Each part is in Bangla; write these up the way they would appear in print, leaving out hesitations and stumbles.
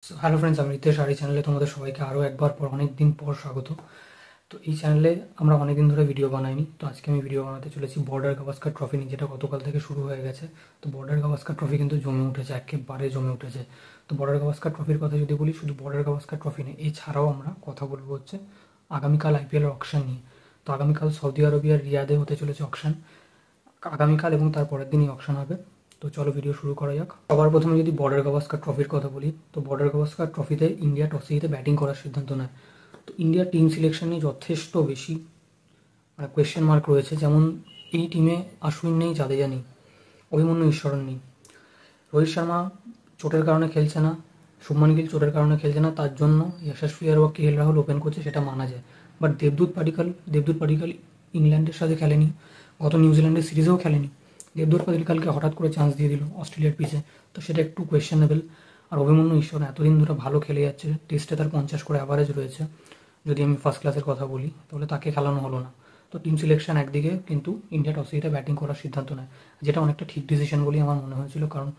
হ্যালো ফ্রেন্ডস, আমি রিতেশ। আর এই চ্যানেলে তোমাদের সবাইকে আরও একবার পর অনেক দিন পর স্বাগত। তো এই চ্যানেলে আমরা অনেক দিন ধরে ভিডিও বানাইনি, তো আজকে আমি ভিডিও বানাতে চলেছি বর্ডার গাভাস্কার ট্রফি নিয়ে, যেটা গতকাল থেকে শুরু হয়ে গেছে। তো বর্ডার গাভাস্কার ট্রফি কিন্তু জমে উঠেছে, একেবারে জমে উঠেছে। তো বর্ডার গাভাস্কার ট্রফির কথা যদি বলি, শুধু বর্ডার গাভাস্কার ট্রফি নেই, এছাড়াও আমরা কথা বলবো হচ্ছে আগামীকাল আইপিএলের অকশন নিয়ে। তো আগামীকাল সৌদি আরবিয়ার রিয়াদে হতে চলেছে অকশন, আগামীকাল এবং তার পরের দিনই অকশন হবে। তো চলো ভিডিও শুরু করা যাক। সবার প্রথমে যদি বর্ডার গাভাস্কার ট্রফির কথা বলি, তো বর্ডার গাভাস্কার ট্রফিতে ইন্ডিয়া টসে জিতে ব্যাটিং করার সিদ্ধান্ত নেয়। তো ইন্ডিয়ার টিম সিলেকশন নিয়ে যথেষ্ট বেশি কোয়েশ্চেন মার্ক রয়েছে। যেমন এই টিমে আশ্বিন নেই, জাদেজা নেই, অভিমন্যু ঈশ্বরন নেই, রোহিত শর্মা চোটের কারণে খেলছে না, শুভমান গিল চোটের কারণে খেলছে না, তার জন্য যশস্বী আর KL রাহুল ওপেন করছে, সেটা মানা যায়। বাট দেবদূত পাডিক্কাল ইংল্যান্ডের সাথে খেলেনি, গত নিউজিল্যান্ডের সিরিজেও খেলেনি। দেবদূত পাডিক্কালকে হঠাৎ করে চান্স দিয়ে দিল অস্ট্রেলিয়ার পিচে, তো সেটা একটু কোয়েশ্চেনেবল। আর অভিমন্যু ঈশ্বর এতদিন ধরে ভালো খেলে যাচ্ছে, টেস্টে তার 50 করে অ্যাভারেজ রয়েছে। যদি আমি ফার্স্ট ক্লাসের কথা বলি, তাহলে তাকে খেলানো হলো না। তো টিম সিলেকশন একদিকে, কিন্তু ইন্ডিয়া টসে জিতে ব্যাটিং করার সিদ্ধান্ত নেয়, যেটা অনেকটা ঠিক ডিসিশন বলেই আমার মনে হয়েছিল। কারণ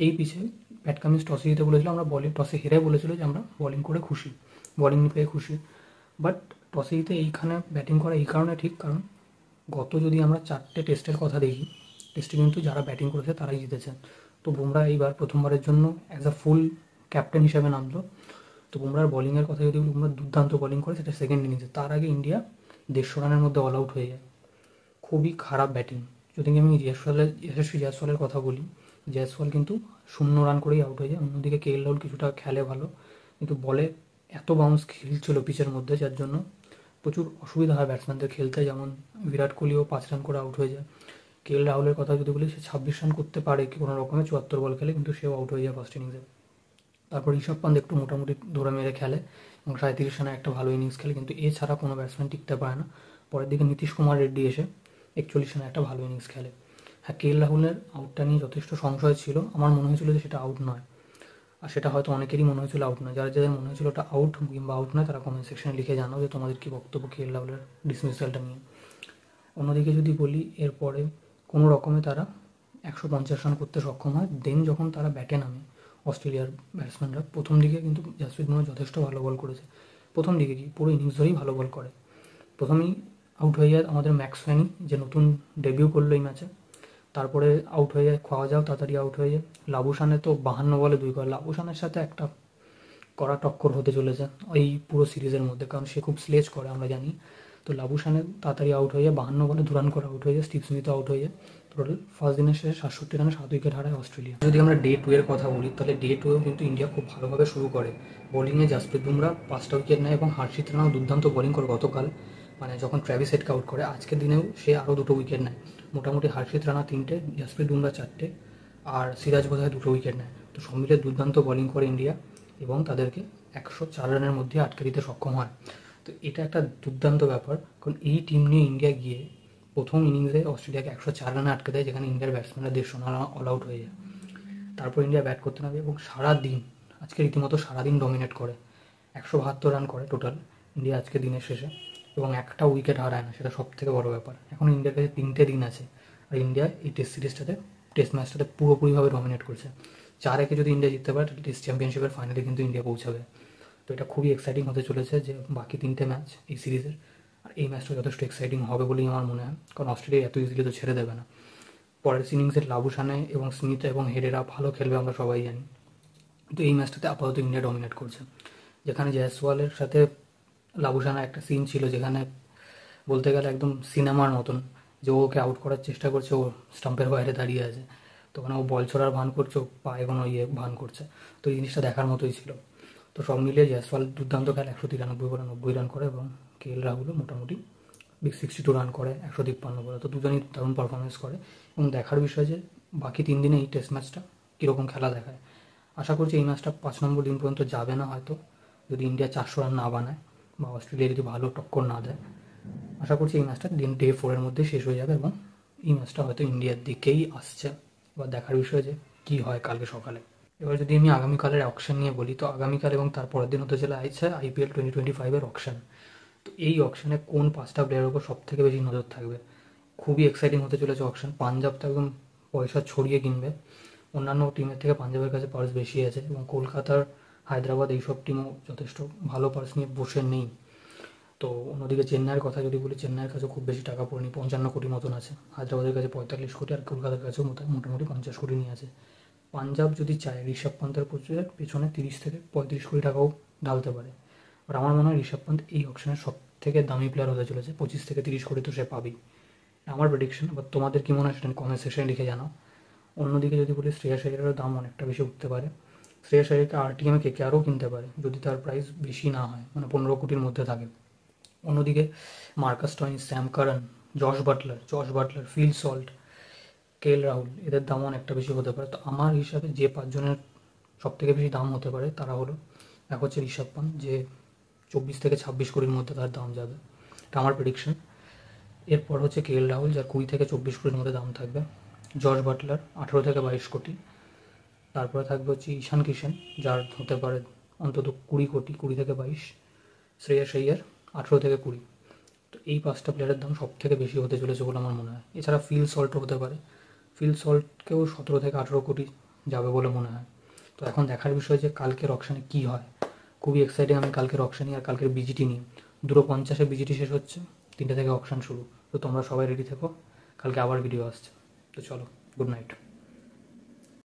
এই পিচে প্যাট কামিন্স টসে জিতে বলেছিল, আমরা টসে হেরে বলেছিল যে আমরা বোলিং করে খুশি, বোলিং পেয়ে খুশি। বাট টসে জিতে এইখানে ব্যাটিং করা এই কারণে ঠিক, কারণ গত যদি আমরা 4টে টেস্টের কথা দেখি, টেস্টে কিন্তু যারা ব্যাটিং করেছে তারাই জিতেছে। তো বুমরা এইবার প্রথমবারের জন্য অ্যাজ আ ফুল ক্যাপ্টেন হিসেবে নামলো। তো বুমরার বোলিংয়ের কথা যদি বলি, বুমরা দুর্দান্ত বোলিং করে, সেটা সেকেন্ড ইনিংসে। তার আগে ইন্ডিয়া 150 রানের মধ্যে অল আউট হয়ে যায়, খুবই খারাপ ব্যাটিং। যদি আমি যশস্বী জয়সওয়ালের কথা বলি, জয়সওয়াল কিন্তু 0 রান করেই আউট হয়ে যায়। অন্যদিকে KL রাহুল কিছুটা খেলে ভালো, কিন্তু বলে এত বাউন্স খেলছিল পিচের মধ্যে, যার জন্য প্রচুর অসুবিধা হয় ব্যাটসম্যানদের খেলতে। যেমন বিরাট কোহলিও 5 রান করে আউট হয়ে যায়। KL রাহুলের কথা যদি বলি, সে 26 রান করতে পারে কি কোনো রকমে, 74 বল খেলে, কিন্তু সেও আউট হয়ে যায় ফার্স্ট ইনিংসে। তারপর ঋষভ পান্ত একটু মোটামুটি ধরে মেরে খেলে এবং 37 রানে একটা ভালো ইনিংস খেলে, কিন্তু এছাড়া কোনো ব্যাটসম্যান টিকতে পারে না। পরের দিকে নীতিশ কুমার রেড্ডি এসে 41 রানে একটা ভালো ইনিংস খেলে। হ্যাঁ, KL রাহুলের আউটটা নিয়ে যথেষ্ট সংশয় ছিল, আমার মনে হয়েছিল যে সেটা আউট নয়, আর সেটা হয়তো অনেকেরই মনে হয়েছিল আউট নয়। যারা যাদের মনে হয়েছিল ওটা আউট কিংবা আউট নয়, তারা কমেন্ট সেকশনে লিখে জানাও যে তোমাদের কি বক্তব্য KL রাহুলের ডিসমিসালটা নিয়ে। অন্যদিকে যদি বলি, এরপরে কোনো রকমে তারা 150 রান করতে সক্ষম হয়। দেন যখন তারা ব্যাটে নামে অস্ট্রেলিয়ার ব্যাটসম্যানরা, প্রথম দিকে কিন্তু জাসপ্রীত বুমরা যথেষ্ট ভালো বল করেছে। প্রথম দিকে কি পুরো ইনিংস ধরেই ভালো বল করে। প্রথমেই আউট হয়ে যায় আমাদের ম্যাক্সওয়েনি, যে নতুন ডেবিউ করলো এই ম্যাচে। তারপরে আউট হয়ে যায় খাওয়া যাও, তাড়াতাড়ি আউট হয়ে যায়। লাবুসানে তো 52 বলে 2 করে, লাবুসানের সাথে একটা কড়া টক্কর হতে চলেছে ওই পুরো সিরিজের মধ্যে, কারণ সে খুব স্লেজ করে আমরা জানি। তো লাবুসানে তাড়াতাড়ি আউট হয়ে যায়, 52 বলে 2 রান করে আউট হয়ে যায়। স্টিভ স্মিথও আউট হয়ে যায়। টোটাল ফার্স্ট দিনের শেষে 67 রানে 7 উইকেট হারায় অস্ট্রেলিয়া। যদি আমরা ডে 2 এর কথা বলি, তাহলে ডে 2 এও কিন্তু ইন্ডিয়া খুব ভালোভাবে শুরু করে। বোলিংয়ে জাসপ্রীত বুমরা 5টা উইকেট নেয় এবং হর্ষিত রানাও দুর্দান্ত বোলিং করে গতকাল, মানে যখন ট্র্যাভিস হেডকে আউট করে। আজকের দিনেও সে আরও 2টো উইকেট নেয়। মোটামুটি হর্ষিত রানা 3টে, জাসপ্রীত বুমরা 4টে, আর সিরাজ বোধহয় 2টো উইকেট নেয়। তো সব মিলে দুর্দান্ত বোলিং করে ইন্ডিয়া এবং তাদেরকে 104 রানের মধ্যে আটকে দিতে সক্ষম হয়। তো এটা একটা দুর্দান্ত ব্যাপার, কারণ এই টিম নিয়ে ইন্ডিয়া গিয়ে প্রথম ইনিংসে অস্ট্রেলিয়াকে 104 রানে আটকে দেয়, যেখানে ইন্ডিয়ার ব্যাটসম্যানরা 150 রান অল আউট হয়ে যায়। তারপর ইন্ডিয়া ব্যাট করতে নামে এবং সারাদিন, আজকে রীতিমতো সারাদিন ডমিনেট করে। 172 রান করে টোটাল ইন্ডিয়া আজকে দিনের শেষে, এবং একটা উইকেট হারায় না, সেটা সব থেকে বড় ব্যাপার। এখন ইন্ডিয়ার কাছে 3টে দিন আছে, আর ইন্ডিয়া এই টেস্ট সিরিজটাতে, টেস্ট ম্যাচটাতে পুরোপুরিভাবে ডমিনেট করছে। 4-1 যদি ইন্ডিয়া জিততে পারে, টেস্ট চ্যাম্পিয়নশিপের ফাইনালে কিন্তু ইন্ডিয়া পৌঁছাবে। তো এটা খুবই এক্সাইটিং হতে চলেছে যে বাকি 3টে ম্যাচ এই সিরিজের। আর এই ম্যাচটা যথেষ্ট এক্সাইটিং হবে বলেই আমার মনে হয়, কারণ অস্ট্রেলিয়া এত ইজিলি তো ছেড়ে দেবে না। পরের ইনিংসের লাবুসানে এবং স্মিথ এবং হেডেরা ভালো খেলবে, আমরা সবাই জানি। কিন্তু এই ম্যাচটাতে আপাতত ইন্ডিয়া ডমিনেট করছে, যেখানে জয়সওয়ালের সাথে লাবুসানা একটা সিন ছিল, যেখানে বলতে গেলে একদম সিনেমার মতন, যে ওকে আউট করার চেষ্টা করছে, ও স্টাম্পের বাইরে দাঁড়িয়ে আছে, তো ওখানে ও বল ছোড়ার ভান করছে, ও পায়ে কোনো ভান করছে। তো এই জিনিসটা দেখার মতোই ছিল। তো সব মিলিয়ে জয়সওয়াল দুর্দান্ত খেলে, 193 বলে 90 রান করে, এবং KL রাহুলও মোটামুটি 62 রান করে 153 বলে। তো দুজনই দারুণ পারফরমেন্স করে, এবং দেখার বিষয় যে বাকি 3 দিনে এই টেস্ট ম্যাচটা কীরকম খেলা দেখায়। আশা করছি এই ম্যাচটা 5 নম্বর দিন পর্যন্ত যাবে না হয়তো, যদি ইন্ডিয়া 400 রান না বানায় বা অস্ট্রেলিয়া যদি ভালো টক্কর না দেয়। আশা করছি এই ম্যাচটা ডে 4-এর মধ্যে শেষ হয়ে যাবে, এবং এই ম্যাচটা হয়তো ইন্ডিয়ার দিকেই আসছে। এবার দেখার বিষয় যে কী হয় কালকে সকালে। এবার যদি আমি আগামীকালের অকশন নিয়ে বলি, তো আগামীকাল এবং তার পরের দিন হতে চলে আছে IPL 2025-এর অকশন। তো এই অকশনে কোন 5টা প্লেয়ারের উপর সব থেকে বেশি নজর থাকবে, খুবই এক্সাইটিং হতে চলেছে অকশন। পাঞ্জাব তো একদম পয়সা ছড়িয়ে কিনবে, অন্যান্য টিমের থেকে পাঞ্জাবের কাছে পার্স বেশি আছে, এবং কলকাতার হায়দ্রাবাদ এইসব টিমও যথেষ্ট ভালো পার্স নিয়ে বসে নেই। তো অন্যদিকে চেন্নাইয়ের কথা যদি বলি, চেন্নাইয়ের কাছে খুব বেশি টাকা পড়েনি, 55 কোটি মতন আছে। হায়দ্রাবাদের কাছে 45 কোটি, আর কলকাতার কাছেও মোটামুটি 50 কোটি নিয়ে আছে। পাঞ্জাব যদি চায় ঋষভ পান্তের পেছনে 30 থেকে 35 কোটি টাকাও ঢালতে পারে। আর আমার মনে হয় ঋষভ পান্ত এই অপশনের সব থেকে দামি প্লেয়ার হতে চলেছে, 25 থেকে 30 কোটি তো সে পাবেই, আমার প্রেডিকশন। এবার তোমাদের কী মনে হয় সেটা কমেন্ট সেকশনে লিখে জানাও। অন্যদিকে যদি বলি, শ্রেয়াস আইয়ারেরও দাম অনেকটা বেশি উঠতে পারে। শ্রেয়াস আইয়ারকে আরটিএমে কেকেআরও কিনতে পারে যদি তার প্রাইস বেশি না হয়, মানে 15 কোটির মধ্যে থাকে। অন্যদিকে Marcus Stoinis, Sam Curran, Josh Butler, Phil Salt, KL Rahul, এদের দামও অনেকটা বেশি হতে পারে। তো আমার হিসাবে যে 5 জনের সব থেকে বেশি দাম হতে পারে তারা হলো, এক হচ্ছে ঋষভ পান্ত, যে 24 থেকে 26 কোটির মধ্যে তার দাম যাবে, এটা আমার প্রেডিকশন। এরপর হচ্ছে কেএল রাহুল, যার 20 থেকে 24 কোটির মধ্যে দাম থাকবে। জশ বাটলার 18 থেকে 22 কোটি। তারপরে থাকবে হচ্ছে ঈশান কিষান, যার হতে পারে অন্তত 20 কোটি, 20 থেকে 22। শ্রেয়াস আইয়ার 18 থেকে 20। তো এই 5টা প্লেয়ারের দাম সব থেকে বেশি হতে চলেছে বলে আমার মনে হয়। এছাড়া ফিল সল্টও হতে পারে, ফিল সল্টকেও 17 থেকে 18 কোটি যাবে বলে মনে হয়। তো এখন দেখার বিষয় যে কালকের অকশানে কী হয়। খুবই এক্সাইটিং আমি কালকের অকশানই আর কালকের বিজিটি নিয়ে। 2:50 বিজিটি শেষ হচ্ছে, 3টে থেকে অকশান শুরু। তো তোমরা সবাই রেডি থেকো, কালকে আবার ভিডিও আসছে। তো চলো, গুড নাইট।